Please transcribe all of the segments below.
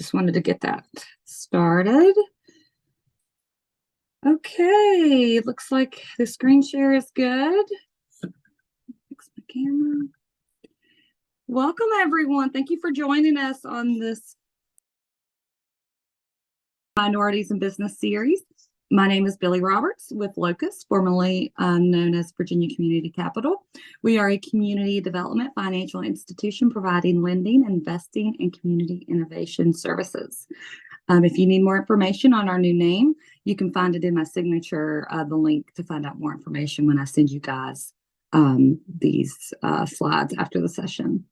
just wanted to get that started. Okay, looks like the screen share is good. Fix my camera. Welcome, everyone. Thank you for joining us on this Minorities in Business series. My name is Billie Roberts with Locus, formerly known as Virginia Community Capital. We are a community development financial institution providing lending, investing, and community innovation services. If you need more information on our new name, you can find it in my signature, the link to find out more information when I send you guys these slides after the session.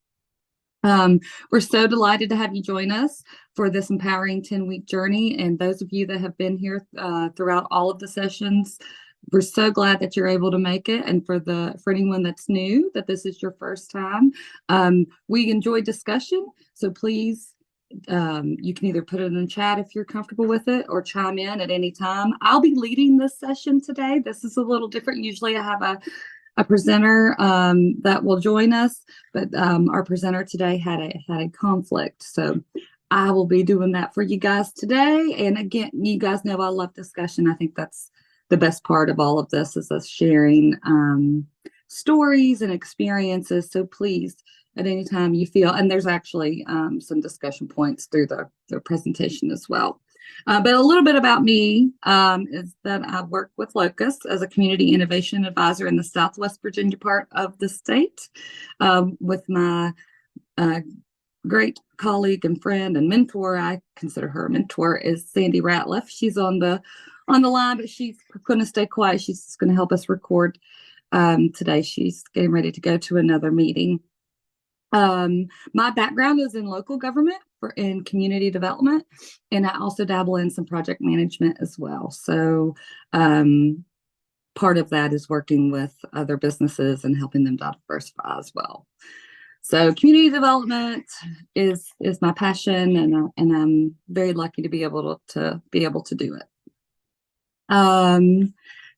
We're so delighted to have you join us for this empowering 10-week journey. And those of you that have been here throughout all of the sessions, we're so glad that you're able to make it. And for anyone that's new, that this is your first time, we enjoy discussion. So please, you can either put it in the chat if you're comfortable with it or chime in at any time. I'll be leading this session today. This is a little different. Usually I have a presenter that will join us, but our presenter today had a conflict, so I will be doing that for you guys today. And again, you guys know I love discussion. I think that's the best part of all of this, is us sharing stories and experiences. So please, at any time you feel, and there's actually some discussion points through the presentation as well. But a little bit about me is that I work with Locus as a community innovation advisor in the Southwest Virginia part of the state, with my great colleague and friend and mentor. I consider her a mentor, is Sandy Ratliff. She's on the line, but she's going to stay quiet. She's just going to help us record today. She's getting ready to go to another meeting. My background is in local government in community development, and I also dabble in some project management as well. So part of that is working with other businesses and helping them diversify as well. So community development is my passion, and I'm very lucky to be able to do it.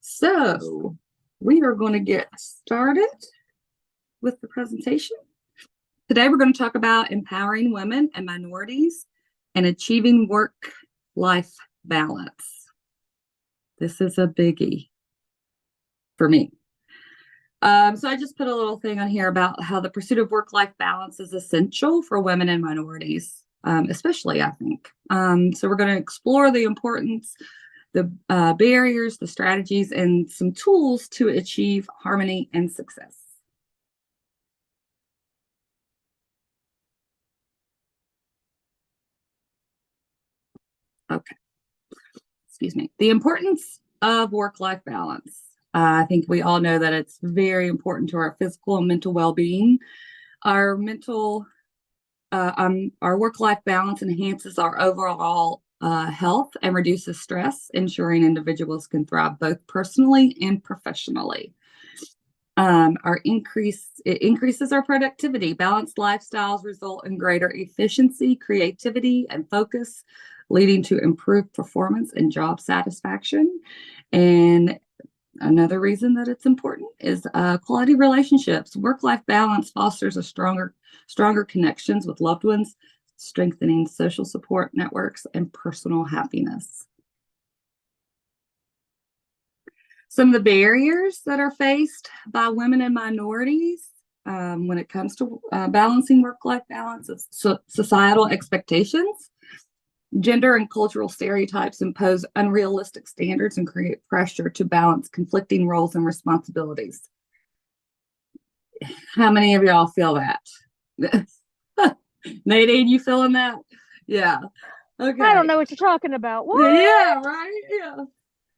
So we are going to get started with the presentation. Today, we're going to talk about empowering women and minorities and achieving work-life balance. This is a biggie for me. So I just put a little thing on here about how the pursuit of work-life balance is essential for women and minorities, especially, I think. So we're going to explore the importance, the barriers, the strategies, and some tools to achieve harmony and success. Okay, excuse me. The importance of work-life balance. I think we all know that it's very important to our physical and mental well-being. Our work-life balance enhances our overall health and reduces stress, ensuring individuals can thrive both personally and professionally. It increases our productivity. Balanced lifestyles result in greater efficiency, creativity, and focus, leading to improved performance and job satisfaction. And another reason that it's important is quality relationships. Work-life balance fosters stronger connections with loved ones, strengthening social support networks and personal happiness. Some of the barriers that are faced by women and minorities when it comes to balancing work-life balance is societal expectations. Gender and cultural stereotypes impose unrealistic standards and create pressure to balance conflicting roles and responsibilities. How many of y'all feel that? Nadine, you feeling that? Yeah. Okay. I don't know what you're talking about. What? Yeah, right?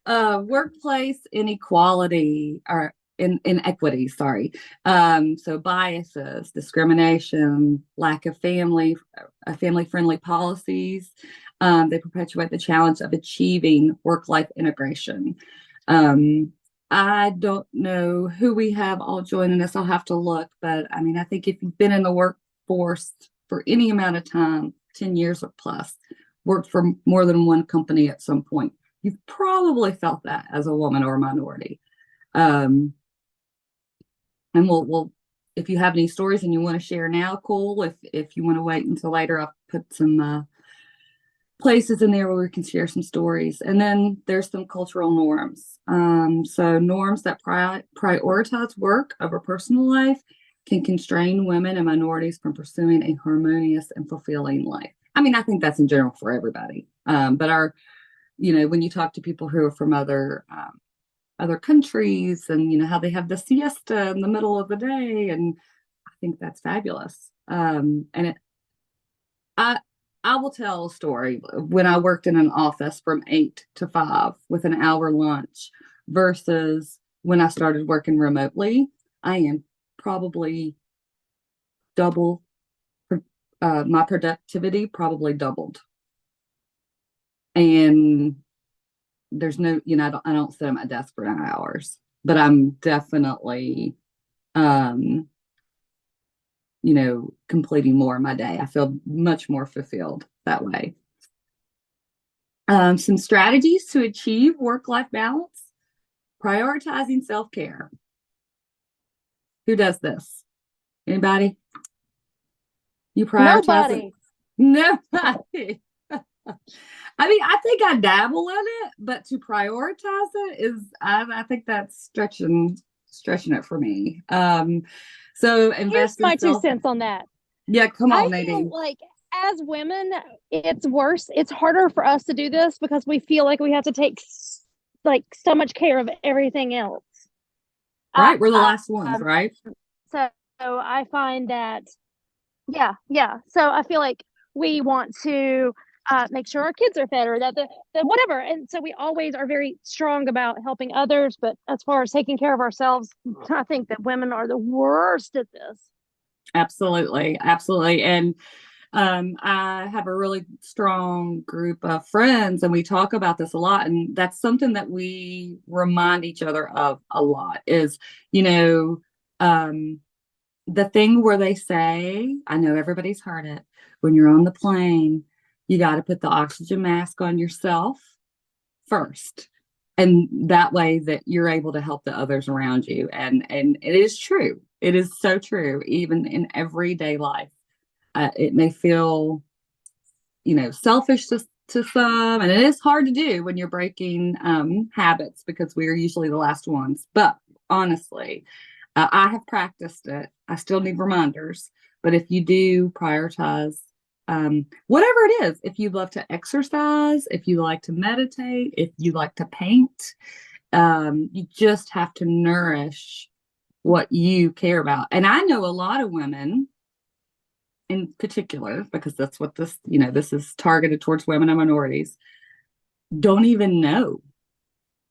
Yeah. Workplace inequality or inequity, sorry. So biases, discrimination, lack of family-friendly policies, they perpetuate the challenge of achieving work-life integration. I don't know who we have all joining us. I'll have to look, but I mean, I think if you've been in the workforce for any amount of time, 10 years or plus, worked for more than one company at some point, you've probably felt that as a woman or a minority. And we'll if you have any stories and you want to share now, cool. If you want to wait until later, I'll put some places in there where we can share some stories. And then there's some cultural norms. So norms that prioritize work over personal life can constrain women and minorities from pursuing a harmonious and fulfilling life. I mean, I think that's in general for everybody. But when you talk to people who are from other countries, and how they have the siesta in the middle of the day, and I think that's fabulous. I will tell a story when I worked in an office from 8 to 5 with an hour lunch versus when I started working remotely. I am probably double, my productivity probably doubled. And there's no, I don't sit at my desk for 9 hours, but I'm definitely, completing more of my day. I feel much more fulfilled that way. Some strategies to achieve work-life balance: prioritizing self-care. Who does this? Anybody? You prioritize it? Nobody. I mean, I think I dabble in it, but to prioritize it is, I think that's stretching it for me. So Here's my 2 cents on that. Yeah, come on, I Nadine. feel like as women, it's worse. It's harder for us to do this because we feel like we have to take so much care of everything else. Right, we're the last ones, right? So I find that, yeah. So I feel like we want to make sure our kids are fed, or that the whatever. And so we always are very strong about helping others. But as far as taking care of ourselves, I think that women are the worst at this. Absolutely. And I have a really strong group of friends, and we talk about this a lot. And that's something that we remind each other of a lot is, the thing where they say, I know everybody's heard it, when you're on the plane, you got to put the oxygen mask on yourself first. And that way that you're able to help the others around you. And it is true. It is so true, even in everyday life. It may feel, selfish to some, and it is hard to do when you're breaking habits, because we're usually the last ones. But honestly, I have practiced it. I still need reminders. But if you do prioritize, whatever it is, if you love to exercise, if you like to meditate, if you like to paint, you just have to nourish what you care about. And I know a lot of women in particular, because that's what this is targeted towards women and minorities, don't even know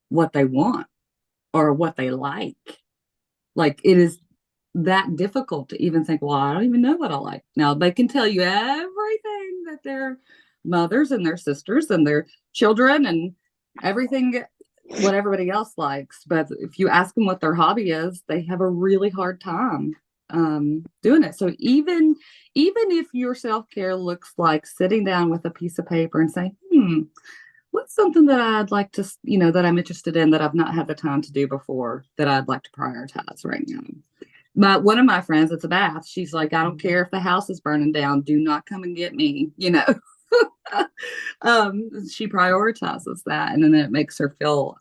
what they want or what they like. Like, it is that difficult to even think, well, I don't even know what I like. Now, they can tell you everything that their mothers and their sisters and their children and everything, what everybody else likes. But if you ask them what their hobby is, they have a really hard time doing it. So even if your self-care looks like sitting down with a piece of paper and saying, what's something that I'd like to, that I'm interested in, that I've not had the time to do before, that I'd like to prioritize right now. One of my friends, it's a bath. She's like, I don't care if the house is burning down. Do not come and get me, She prioritizes that, and then it makes her feel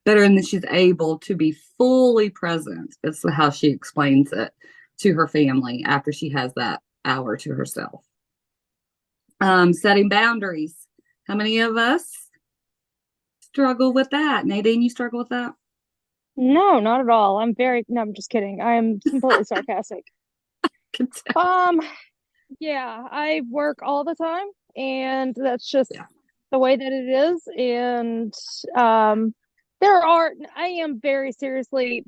better. And then she's able to be fully present. That's how she explains it to her family after she has that hour to herself. Setting boundaries. How many of us struggle with that? Nadine, you struggle with that? No, not at all. No, I'm just kidding. I am completely sarcastic. Yeah, I work all the time, and that's just the way that it is. And I am very seriously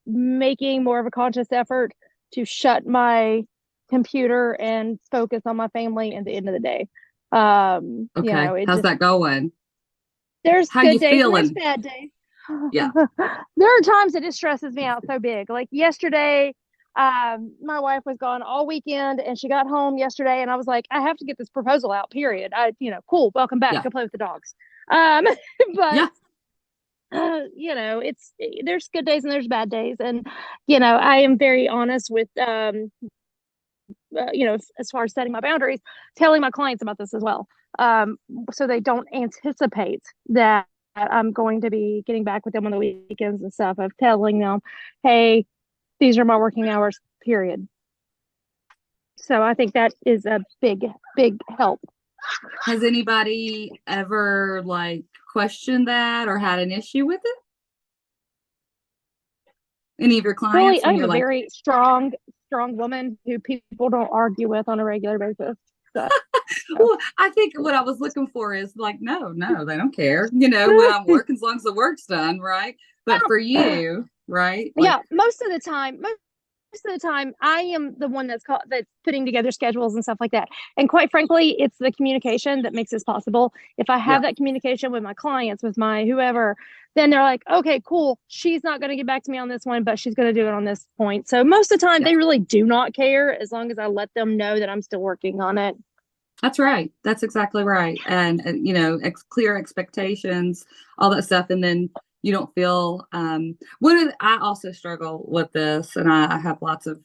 making more of a conscious effort to shut my computer and focus on my family at the end of the day. Okay. How's that going? There's How good you days feeling? and there's bad days. Yeah. There are times that it stresses me out so big. Like yesterday, my wife was gone all weekend, and she got home yesterday, and I was like, I have to get this proposal out, period. Cool, welcome back. Go play with the dogs. But there's good days and there's bad days. And, I am very honest with as far as setting my boundaries, telling my clients about this as well. So they don't anticipate that I'm going to be getting back with them on the weekends and stuff, of telling them, hey, these are my working hours, period. So I think that is a big, big help. Has anybody ever like questioned that or had an issue with it? Any of your Really, clients when I'm you're a like, very strong woman who people don't argue with on a regular basis. So, well, I think what I was looking for is like, no, they don't care, you know, when I'm working, as long as the work's done, right? But for you, right? Like, yeah, most of the time, I am the one that's putting together schedules and stuff like that. And quite frankly, it's the communication that makes this possible. If I yeah, have that communication with my clients, with my whoever, then they're like, okay, cool. She's not going to get back to me on this one, but she's going to do it on this point. So most of the time, yeah, they really do not care, as long as I let them know that I'm still working on it. that's right. That's exactly right. And you know, clear expectations, all that stuff. And then you don't feel, I also struggle with this, and I have lots of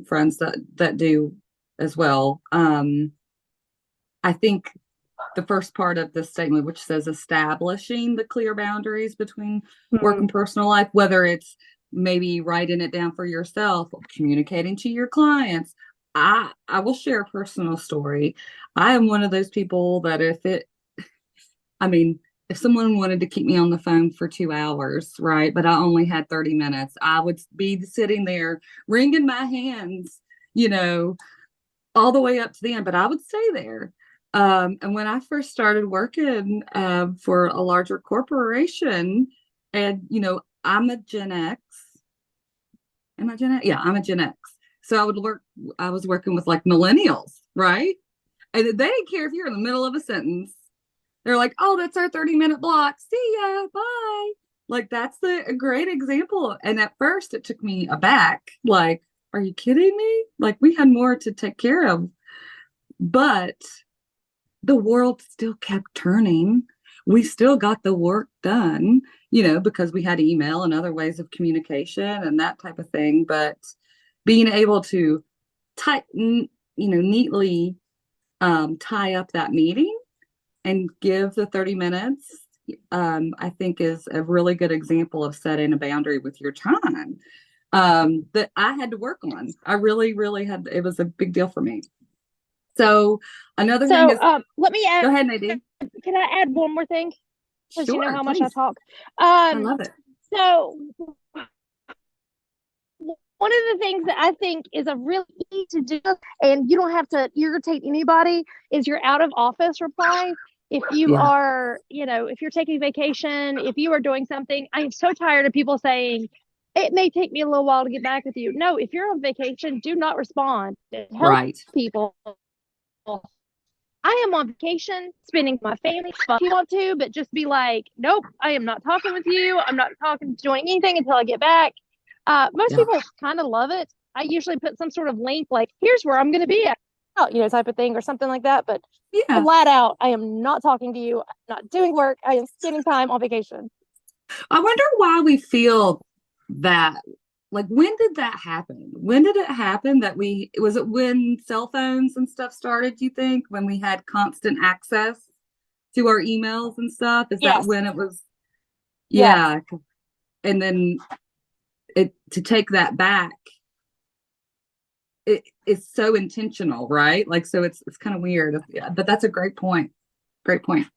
friends that do as well. I think the first part of the statement, which says establishing the clear boundaries between work and personal life, whether it's maybe writing it down for yourself or communicating to your clients. I will share a personal story. I am one of those people that I mean, if someone wanted to keep me on the phone for 2 hours, right, but I only had 30 minutes, I would be sitting there wringing my hands, you know, all the way up to the end, but I would stay there. And when I first started working for a larger corporation, and you know, I'm a Gen X. Am I Gen X? Yeah, I'm a Gen X. So I was working with like millennials, right? And they didn't care if you're in the middle of a sentence. They're like, oh, that's our 30-minute block. See ya. Bye. Like that's a great example. And at first it took me aback. Like, are you kidding me? Like we had more to take care of. But the world still kept turning. We still got the work done, you know, because we had email and other ways of communication and that type of thing. But being able to neatly tie up that meeting and give the 30 minutes, I think is a really good example of setting a boundary with your time that I had to work on. I really, really had, it was a big deal for me. So another thing So is, let me go add, ahead, Nadine. can I add one more thing? Because you know Sure, how much I please. talk. I love it. So one of the things that I think is a really easy to do, and you don't have to irritate anybody, is your out of office reply. If you Yeah, are, if you're taking vacation, if you are doing something, I am so tired of people saying, it may take me a little while to get back with you. No, if you're on vacation, do not respond. Help right. people. I am on vacation, spending my family if you want to, but just be like, nope, I am not talking with you. I'm not doing anything until I get back. Most Yeah, people kind of love it. I usually put some sort of link, like, here's where I'm going to be at, type of thing or something like that. But yeah. flat out, I am not talking to you. I'm not doing work. I am spending time on vacation. I wonder why we feel that. Like, when did that happen? When did it happen that was it when cell phones and stuff started, do you think? When we had constant access to our emails and stuff? Is that Yes. when it was? Yes. Yeah. And then to take that back, it's so intentional, right? Like, so it's kind of weird. Yeah, but that's a great point. Great point.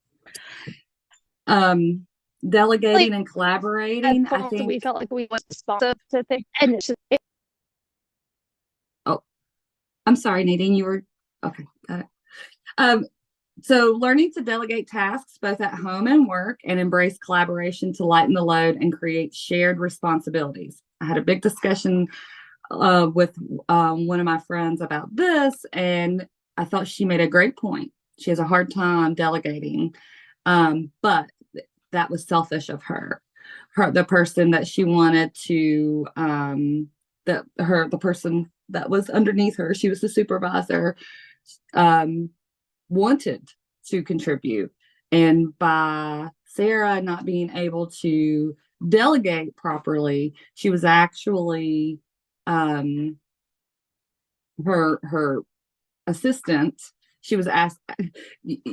Delegating and collaborating, I think. We felt like we were responsive to things. And Oh, I'm sorry, Nadine, you were okay. Got it. So learning to delegate tasks both at home and work and embrace collaboration to lighten the load and create shared responsibilities. I had a big discussion with one of my friends about this, and I thought she made a great point. She has a hard time delegating, but that was selfish of her. The person that she wanted to, the person that was underneath her, she was the supervisor, wanted to contribute. And by Sarah not being able to delegate properly, she was actually her assistant, she was asked,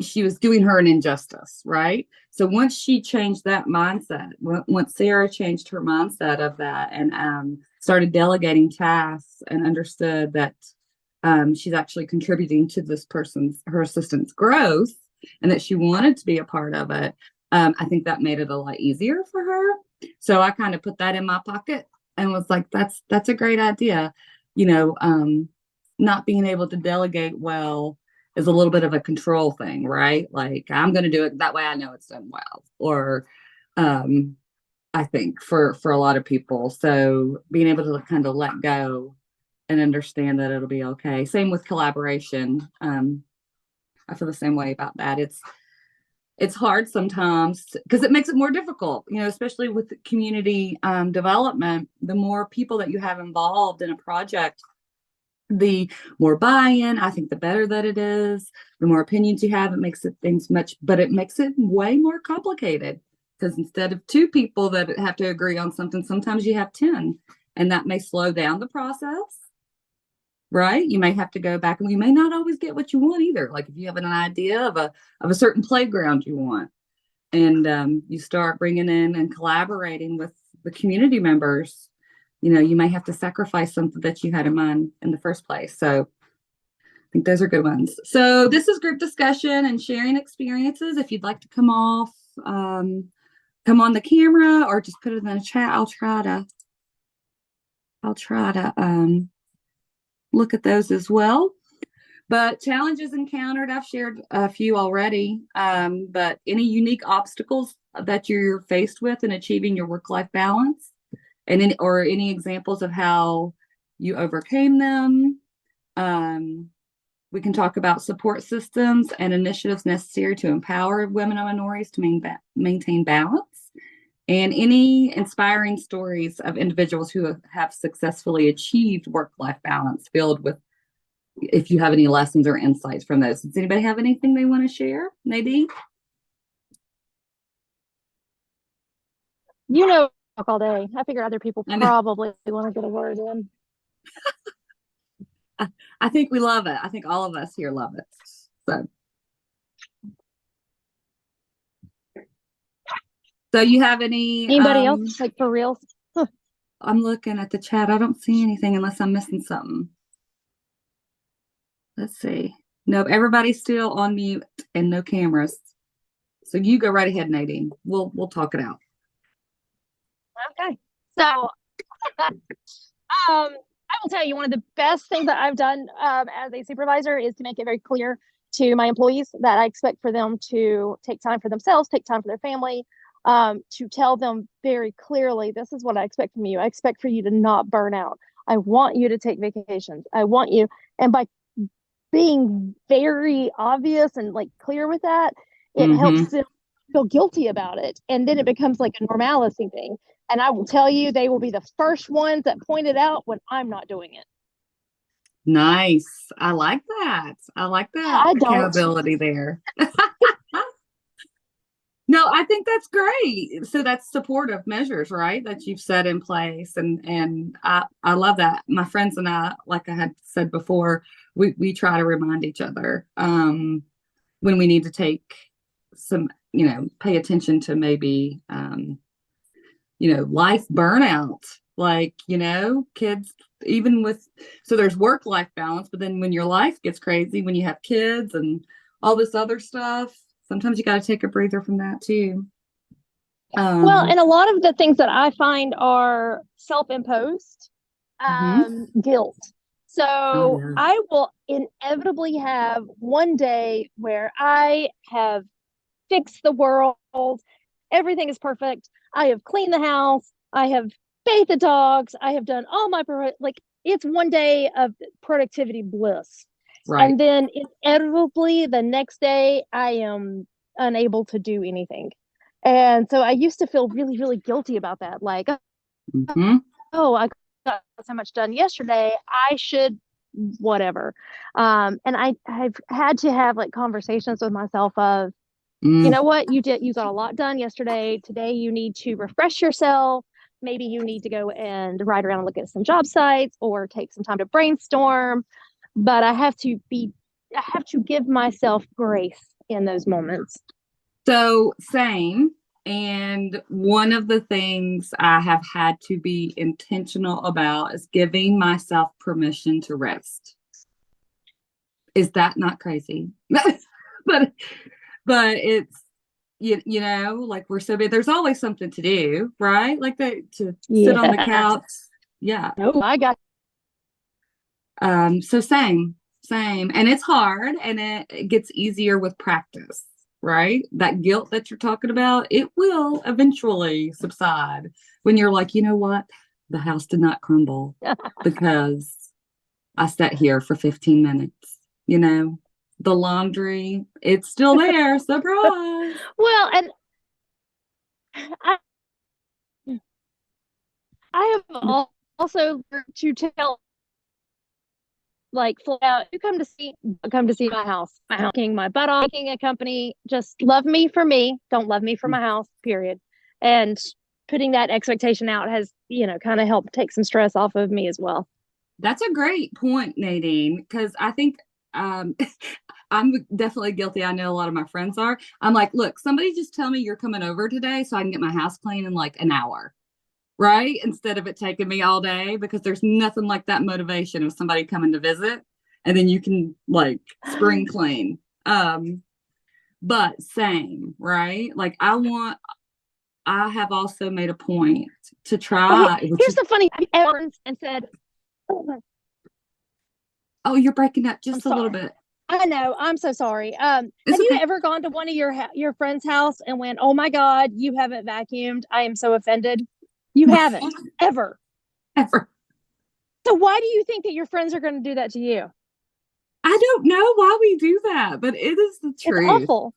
she was doing her an injustice, right? So once she changed that mindset, once Sarah changed her mindset of that and started delegating tasks and understood that she's actually contributing to her assistant's growth, and that she wanted to be a part of it, I think that made it a lot easier for her. So I kind of put that in my pocket and was like, that's a great idea. You know, not being able to delegate well is a little bit of a control thing, right? Like, I'm going to do it that way. I know it's done well. Or, I think for a lot of people. So being able to kind of let go and understand that it'll be okay. Same with collaboration. I feel the same way about that. It's hard sometimes because it makes it more difficult, you know, especially with community development. The more people that you have involved in a project, the more buy-in, I think, the better that it is. The more opinions you have, it makes but it makes it way more complicated, because instead of two people that have to agree on something, sometimes you have 10, and that may slow down the process, right? You may have to go back, and you may not always get what you want either. Like if you have an idea of a certain playground you want, and you start bringing in and collaborating with the community members, you know, you may have to sacrifice something that you had in mind in the first place. So I think those are good ones. So this is group discussion and sharing experiences. If you'd like to come on the camera or just put it in the chat, I'll try to look at those as well. But challenges encountered, I've shared a few already. But any unique obstacles that you're faced with in achieving your work-life balance? And any examples of how you overcame them. We can talk about support systems and initiatives necessary to empower women and minorities to maintain balance, and any inspiring stories of individuals who have successfully achieved work-life balance, filled with, if you have any lessons or insights from those. Does anybody have anything they want to share? Nadine? You know, talk all day. I figure other people probably want to get a word in. I think we love it. I think all of us here love it. So you have anybody else, like, for real? I'm looking at the chat. I don't see anything unless I'm missing something. Let's see. Nope, everybody's still on mute and no cameras. So you go right ahead, Nadine. We'll talk it out. Okay. So I will tell you, one of the best things that I've done as a supervisor is to make it very clear to my employees that I expect for them to take time for themselves, take time for their family, to tell them very clearly, this is what I expect from you. I expect for you to not burn out. I want you to take vacations. I want you, and by being very obvious and like clear with that, it helps them feel guilty about it. And then it becomes like a normalcy thing. And I will tell you, they will be the first ones that point it out when I'm not doing it. Nice. I like that. I like that accountability there. No, I think that's great. So that's supportive measures, right, that you've set in place. And I love that. My friends and I, like I had said before, we try to remind each other when we need to take some, pay attention to maybe, life burnout. Like, kids, so there's work-life balance, but then when your life gets crazy, when you have kids and all this other stuff, sometimes you got to take a breather from that too. Well, and a lot of the things that I find are self-imposed guilt. So I will inevitably have one day where I have fixed the world. Everything is perfect. I have cleaned the house. I have bathed the dogs. I have done all my, it's one day of productivity bliss. Right. And then inevitably the next day I am unable to do anything. And so I used to feel really, really guilty about that. Like, oh, I got so much done yesterday. I should whatever. And I've had to have like conversations with myself of, you know what, you got a lot done yesterday. Today you need to refresh yourself. Maybe you need to go and ride around and look at some job sites or take some time to brainstorm. but I have to give myself grace in those moments. So same. And one of the things I have had to be intentional about is giving myself permission to rest. Is that not crazy? but it's you know, like we're so big. There's always something to do, right? Like to sit on the Yeah. couch. Yeah. Oh, I got So same. And it's hard and it gets easier with practice, right? That guilt that you're talking about, it will eventually subside when you're like, you know what? The house did not crumble because I sat here for 15 minutes, you know? The laundry, it's still there. Surprise. well, and I I have also learned to tell, like, flat out, you come to see my house. My house, making my butt off, making a company, just love me for me, don't love me for my house, period. And putting that expectation out has, kind of helped take some stress off of me as well. That's a great point, Nadine, because I think um, I'm definitely guilty. I know a lot of my friends are. I'm like, look, somebody just tell me you're coming over today so I can get my house clean in like an hour, right? Instead of it taking me all day, because there's nothing like that motivation of somebody coming to visit and then you can like spring clean. But same, right? Like I have also made a point to try, which Here's is, the funny and said, oh, oh, you're breaking up I'm just a little sorry. bit. I know. I'm so sorry. It's Have you okay. ever gone to one of your friend's house and went, "Oh my God, you haven't vacuumed. I am so offended." You haven't ever. Ever. So why do you think that your friends are going to do that to you? I don't know why we do that, but it is the It's truth. awful.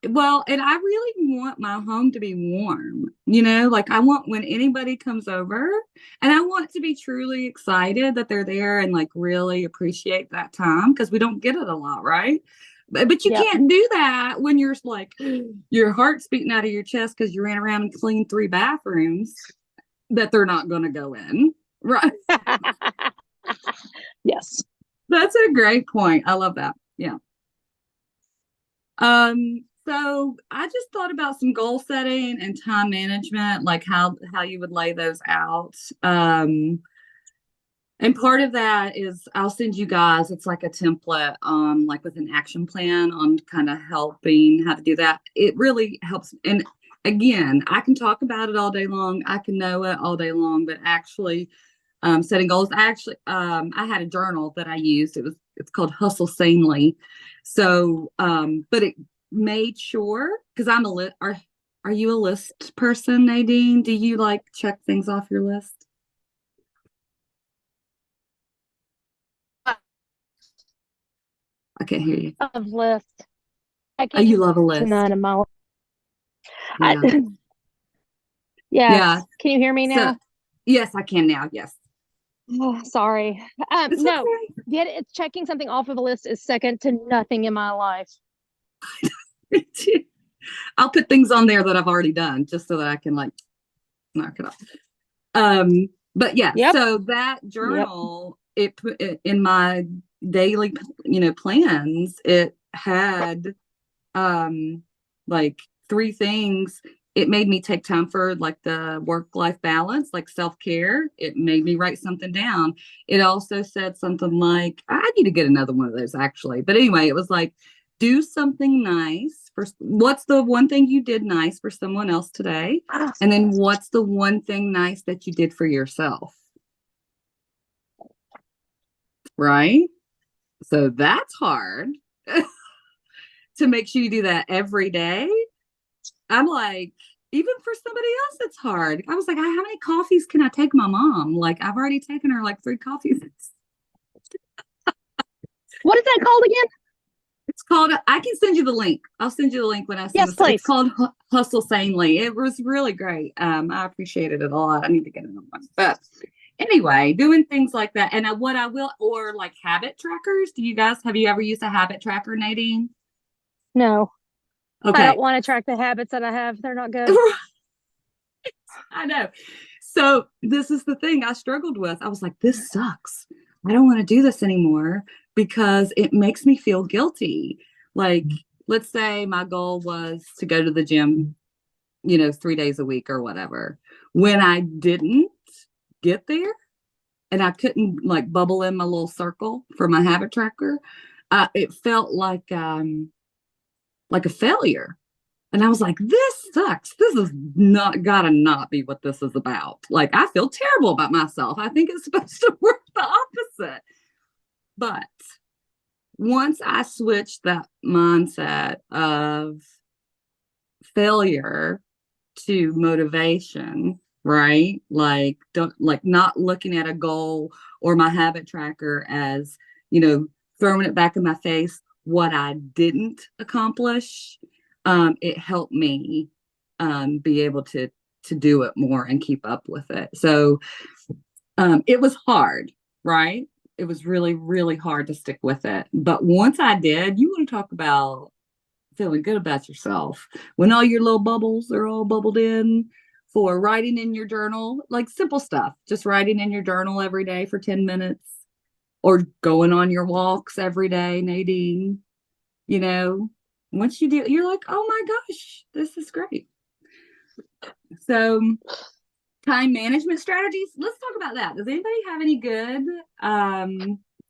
Well, and I really want my home to be warm, you know, like I want when anybody comes over and I want to be truly excited that they're there and like really appreciate that time because we don't get it a lot, right? But you Yep. can't do that when you're like your heart's beating out of your chest because you ran around and cleaned 3 bathrooms that they're not going to go in, right? Yes. That's a great point. I love that. Yeah. So I just thought about some goal setting and time management, like how you would lay those out. And part of that is I'll send you guys, it's like a template, like with an action plan on kind of helping how to do that. It really helps. And again, I can talk about it all day long. I can know it all day long, but actually setting goals. I had a journal that I used. It's called Hustle Sanely. So, but it made sure because I'm a list. Are you a list person, Nadine? Do you like check things off your list? I can't hear you. Of list. I Oh, you can't love a to list. none of my. I, Yeah. Yeah. yes. Can you hear me So, now? yes, I can now. Yes. Oh, sorry. It's No. okay. It's checking something off of a list is second to nothing in my life. I'll put things on there that I've already done just so that I can like knock it off. But yeah, Yep. so that Yep. journal, it put it in my daily, plans. It had like 3 things. It made me take time for like the work-life balance, like self-care. It made me write something down. It also said something like, I need to get another one of those actually. But anyway, it was like, do something nice for what's the one thing you did nice for someone else today? And then what's the one thing nice that you did for yourself? Right? So that's hard to make sure you do that every day. I'm like, even for somebody else, it's hard. I was like, how many coffees can I take my mom? Like, I've already taken her like 3 coffees. What is that called again? It's called, I can send you the link. I'll send you the link when I send Yes, this. It's please. called Hustle Sanely. It was really great. I appreciated it a lot. I need to get another one. But anyway, doing things like that. And what I will, or like habit trackers. Have you ever used a habit tracker, Nadine? No. I Okay. don't want to track the habits that I have. They're not good. I know. So this is the thing I struggled with. I was like, this sucks. I don't want to do this anymore because it makes me feel guilty. Like, let's say my goal was to go to the gym, 3 days a week or whatever. When I didn't get there and I couldn't like bubble in my little circle for my habit tracker, it felt like a failure. And I was like, this sucks. This is not gotta not be what this is about. Like, I feel terrible about myself. I think it's supposed to work the opposite. But once I switched that mindset of failure to motivation, right? Like, don't like not looking at a goal or my habit tracker as, throwing it back in my face what I didn't accomplish. It helped me be able to do it more and keep up with it. So it was hard, right? It was really, really hard to stick with it. But once I did, you want to talk about feeling good about yourself when all your little bubbles are all bubbled in for writing in your journal, like simple stuff, just writing in your journal every day for 10 minutes or going on your walks every day, Nadine, once you do, you're like, oh my gosh, this is great. So time management strategies, let's talk about that. Does anybody have any good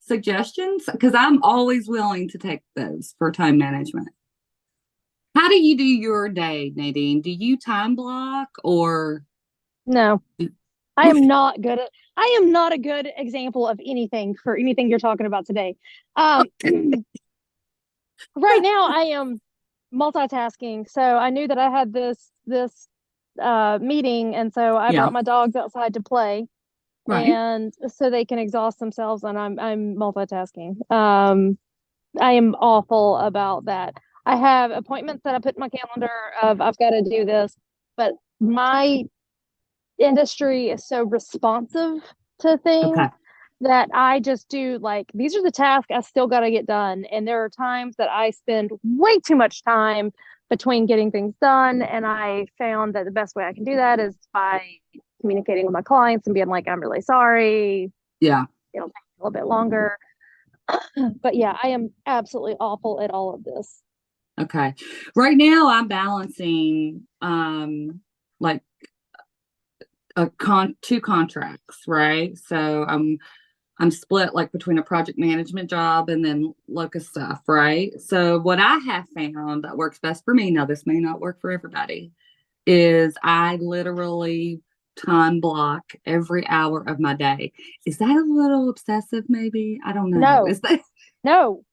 suggestions? Because I'm always willing to take those for time management. How do you do your day, Nadine? Do you time block or No, I am not good at, I am not a good example of anything for anything you're talking about today. Um, right now I am multitasking. So I knew that I had this meeting, and so I Yeah, brought my dogs outside to play, right. and so they can exhaust themselves, and I'm multitasking. I am awful about that. I have appointments that I put in my calendar of I've got to do this, but my industry is so responsive to things Okay. that I just do like these are the tasks I still got to get done. And there are times that I spend way too much time between getting things done. And I found that the best way I can do that is by communicating with my clients and being like, I'm really sorry. Yeah. It'll take a little bit longer. But yeah, I am absolutely awful at all of this. Okay. Right now I'm balancing like two contracts, right? So I'm split like between a project management job and then Locus stuff, right? So what I have found that works best for me, now this may not work for everybody, is I literally time block every hour of my day. Is that a little obsessive maybe? I don't know. No, Is that no,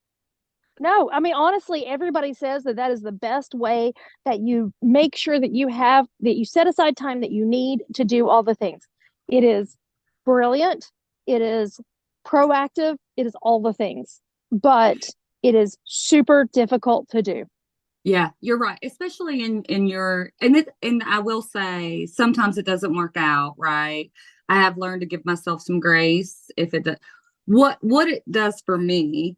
no. I mean, honestly, everybody says that that is the best way that you make sure that you set aside time that you need to do all the things. It is brilliant. It is proactive. It is all the things, but it is super difficult to do. Yeah, you're right. Especially in your and I will say sometimes it doesn't work out, right? I have learned to give myself some grace if it does. What it does for me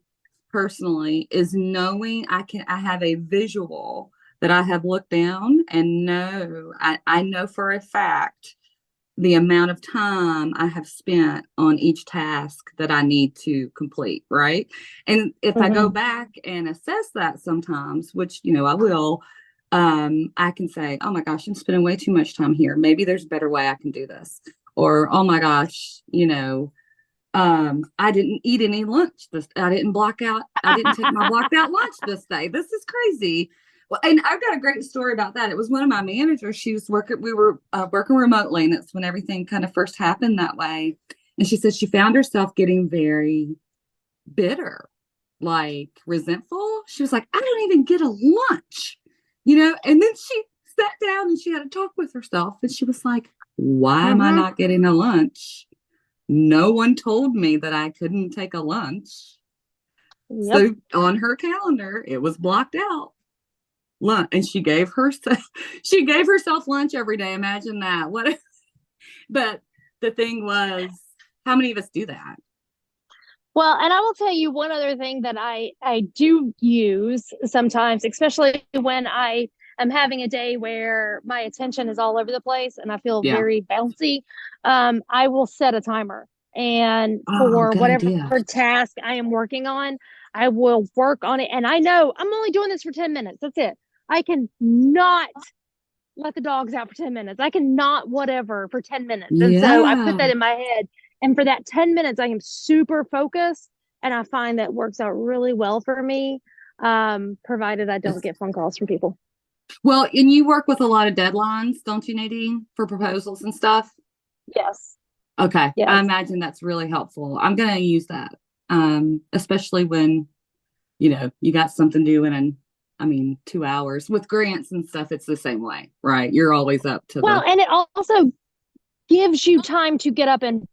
personally is knowing I have a visual that I have looked down and I know for a fact the amount of time I have spent on each task that I need to complete, right? And if I go Mm-hmm. back and assess that sometimes, which, I will, I can say, oh my gosh, I'm spending way too much time here. Maybe there's a better way I can do this. Or, oh my gosh, I didn't eat any lunch. I didn't take my blocked out lunch this day. This is crazy. Well, and I've got a great story about that. It was one of my managers. We were working remotely, and it's when everything kind of first happened that way. And she said she found herself getting very bitter, like resentful. She was like, I don't even get a lunch, and then she sat down and she had a talk with herself. And she was like, why am I Mm-hmm. not getting a lunch? No one told me that I couldn't take a lunch. Yep. So on her calendar, it was blocked out lunch, and she gave herself lunch every day. Imagine that. What? But the thing was, how many of us do that? Well, and I will tell you one other thing that I do use sometimes, especially when I am having a day where my attention is all over the place and I feel Yeah. very bouncy. I will set a timer And Oh, for good whatever idea. task I am working on, I will work on it. And I know I'm only doing this for 10 minutes. That's it. I can not let the dogs out for 10 minutes. I cannot whatever for 10 minutes. And so I put Yeah. that in my head. And for that 10 minutes, I am super focused. And I find that works out really well for me, provided I don't get phone calls from people. Well, and you work with a lot of deadlines, don't you, Nadine, for proposals and stuff? Yes. Okay. I Yes. imagine that's really helpful. I'm going to use that, especially when, you got something due in, 2 hours. With grants and stuff, it's the same way, right? You're always up to Well, the. and it also gives you time to get up and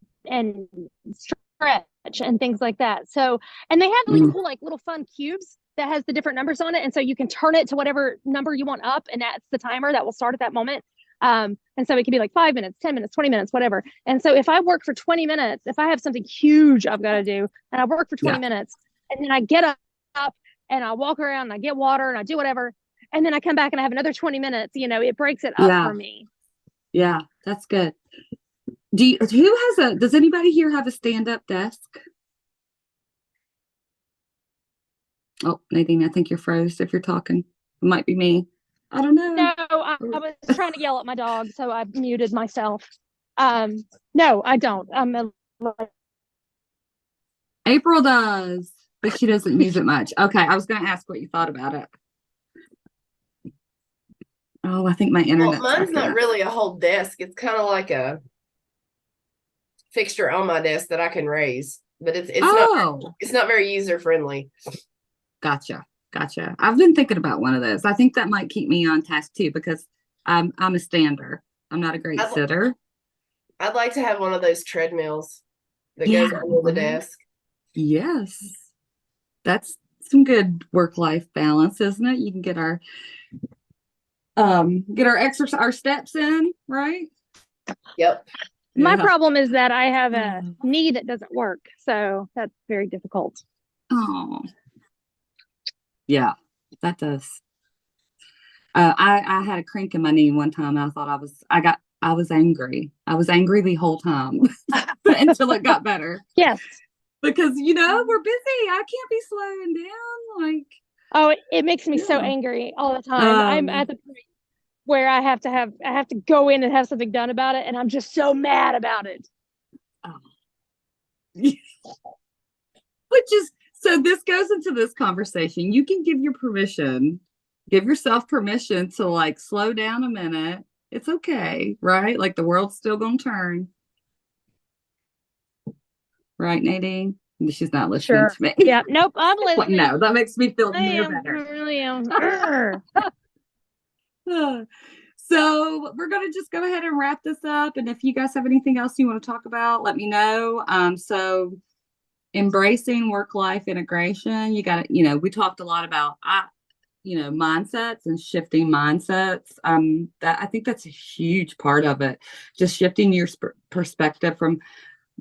stretch and things like that. So, and they have really Mm, cool, like little fun cubes that has the different numbers on it. And so you can turn it to whatever number you want up, and that's the timer that will start at that moment. And so it could be like 5 minutes, 10 minutes, 20 minutes, whatever. And so if I work for 20 minutes, if I have something huge I've got to do, and I work for 20 yeah. minutes, and then I get up and I walk around and I get water and I do whatever, and then I come back and I have another 20 minutes, it breaks it up Yeah. for me. Yeah. That's good. Does anybody here have a stand-up desk? Oh, Nadine, I think you're froze if you're talking. It might be me. I don't know. No, I was trying to yell at my dog, so I muted myself. No, I don't. April does, but she doesn't use it much. Okay, I was going to ask what you thought about it. Oh, I think my Well, internet's mine's acting not up. really a whole desk. It's kind of like a fixture on my desk that I can raise, but Oh, it's not very user friendly. gotcha. I've been thinking about one of those. I think that might keep me on task too because I'm a stander. I'm not a great I'd, sitter. I'd like to have one of those treadmills that Yeah, goes under the desk. yes. That's some good work-life balance, isn't it? You can get our exercise, our steps in, right? Yep. My Yeah. problem is that I have a knee that doesn't work, so that's very difficult. Oh, yeah, that does. I had a crank in my knee one time. And I was angry. I was angry the whole time until it got better. Yes. Because we're busy. I can't be slowing down. Like, Oh, it makes me so yeah. angry all the time. I'm at the point where I have to go in and have something done about it, and I'm just so mad about it. Oh. So this goes into this conversation. You can give yourself permission to like slow down a minute. It's okay, right? Like the world's still gonna turn. Right, Nadine? She's not listening Sure. to me. Yeah. Nope. I'm listening. No, that makes me feel I no am. better. I really am. So we're going to just go ahead and wrap this up. And if you guys have anything else you want to talk about, let me know. So embracing work-life integration, you got to, we talked a lot about, mindsets and shifting mindsets. I think that's a huge part of it. Just shifting your perspective from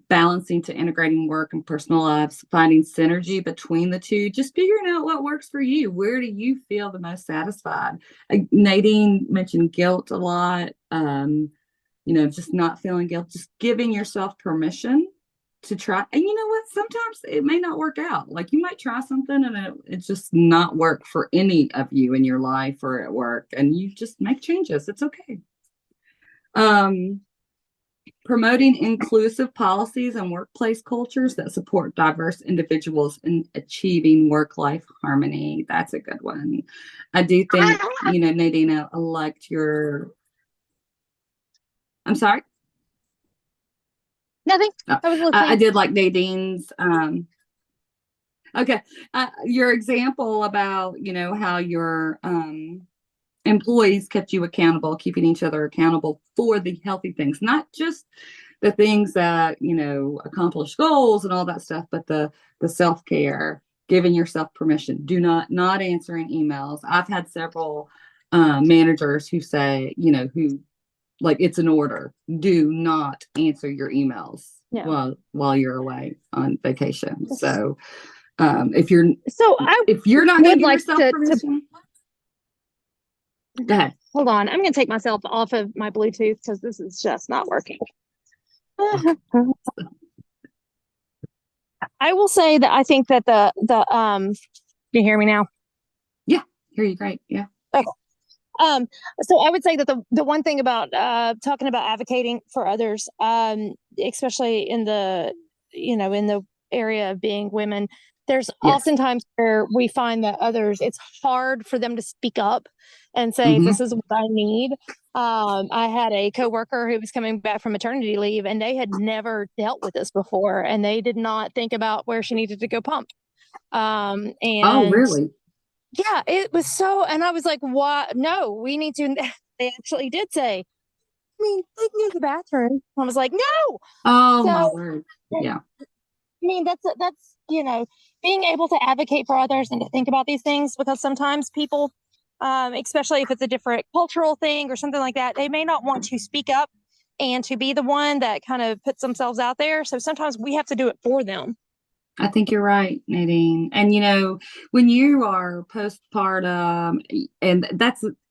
balancing to integrating work and personal lives, finding synergy between the two, just figuring out what works for you. Where do you feel the most satisfied? Nadine mentioned guilt a lot. Just not feeling guilt, just giving yourself permission to try. And you know what? Sometimes it may not work out. Like you might try something and it just not work for any of you in your life or at work, and you just make changes. It's okay. Promoting inclusive policies and workplace cultures that support diverse individuals in achieving work-life harmony. That's a good one. I do think, Nadine, I liked your. I'm sorry? Nothing. Oh, I was listening. I did like Nadine's. Okay. Your example about, how your employees kept you accountable, keeping each other accountable for the healthy things, not just the things that, accomplish goals and all that stuff, but the self-care, giving yourself permission, not answering emails. I've had several managers who say, who like it's an order, do not answer your emails while you're away on vacation. So if you're not going to give yourself permission, go ahead. Hold on. I'm going to take myself off of my Bluetooth because this is just not working. I will say that I think that can you hear me now? Yeah, hear you great. Yeah. Okay. So I would say that the one thing about talking about advocating for others, especially in the in the area of being women, there's Yes. oftentimes where we find that others, it's hard for them to speak up and say, Mhm. this is what I need. I had a coworker who was coming back from maternity leave, and they had never dealt with this before, and they did not think about where she needed to go pump. Oh, And really? yeah, it was so, and I was like, what? No, we need to. They actually did say, I mean, they can go to the bathroom. I was like, no. Oh, my So, word. I Yeah. mean, that's, being able to advocate for others and to think about these things, because sometimes people, especially if it's a different cultural thing or something like that, they may not want to speak up and to be the one that kind of puts themselves out there. So sometimes we have to do it for them. I think you're right, Nadine. And when you are postpartum, and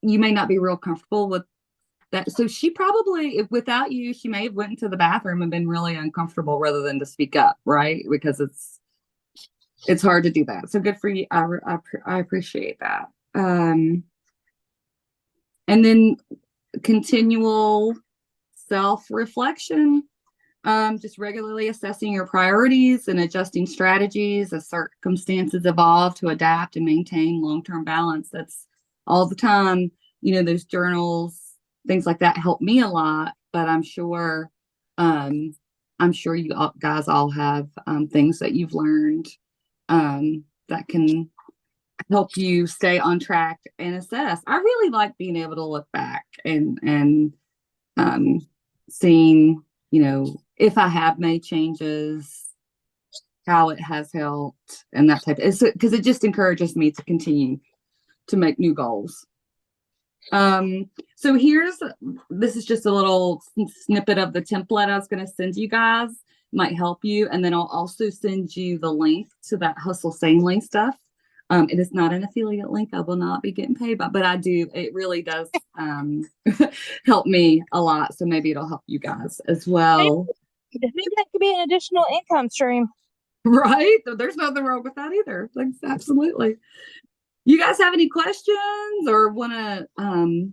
you may not be real comfortable with that. So she probably, if without you, she may have went into the bathroom and been really uncomfortable rather than to speak up, right? Because it's hard to do that. So good for you. I appreciate that. And then continual self-reflection. Just regularly assessing your priorities and adjusting strategies as circumstances evolve to adapt and maintain long-term balance. That's all the time. Those journals, things like that help me a lot, but I'm sure you guys all have things that you've learned that can help you stay on track and assess. I really like being able to look back and seeing, if I have made changes, how it has helped, and that type of, because it just encourages me to continue to make new goals. So this is just a little snippet of the template I was going to send you guys. Might help you, and then I'll also send you the link to that Hustle Sanely stuff. It is not an affiliate link. I will not be getting paid, but I do. It really does help me a lot. So maybe it'll help you guys as well. Maybe that could be an additional income stream. Right? There's nothing wrong with that either. Like, absolutely. You guys have any questions or want to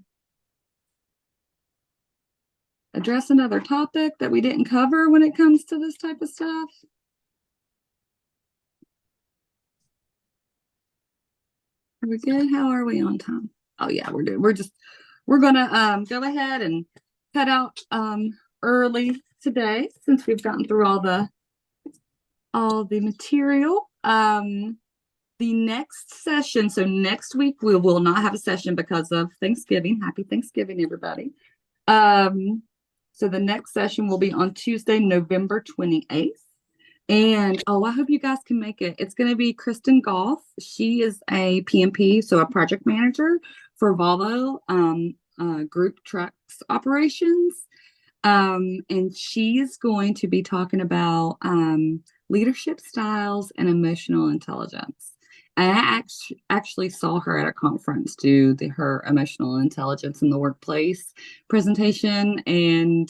address another topic that we didn't cover when it comes to this type of stuff? Are we good? How are we on time? Oh yeah, we're good. We're gonna go ahead and cut out early today since we've gotten through all the material. The next session, so next week we will not have a session because of Thanksgiving. Happy Thanksgiving, everybody. So the next session will be on Tuesday, November 28th. And I hope you guys can make it. It's going to be Kristen Goff. She is a PMP, so a project manager for Volvo Group Trucks operations. And she is going to be talking about leadership styles and emotional intelligence. And I actually saw her at a conference do her emotional intelligence in the workplace presentation, and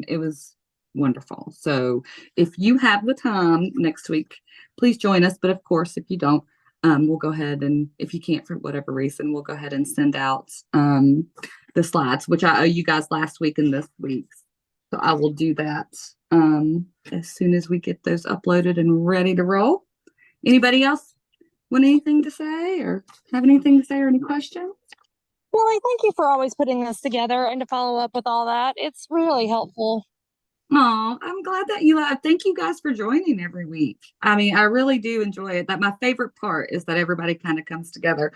it was wonderful. So if you have the time next week, please join us. But of course, if you don't, we'll go ahead, and if you can't for whatever reason, we'll go ahead and send out the slides, which I owe you guys last week and this week. So I will do that as soon as we get those uploaded and ready to roll. Anybody else want anything to say or have anything to say or any questions? Well, I thank you for always putting this together and to follow up with all that. It's really helpful. Oh, I'm glad that thank you guys for joining every week. I mean, I really do enjoy it. That my favorite part is that everybody kind of comes together.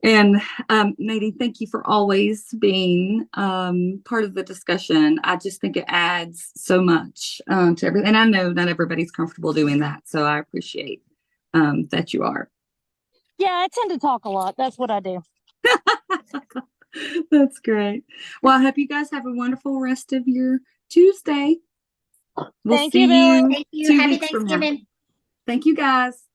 And Nadine, thank you for always being part of the discussion. I just think it adds so much to everything. And I know not everybody's comfortable doing that, so I appreciate that you are. Yeah, I tend to talk a lot. That's what I do. That's great. Well, I hope you guys have a wonderful rest of your Tuesday. We'll Thank see you, Billie. you Thank you. 2 Happy weeks from now. Thanksgiving. Thank you, guys.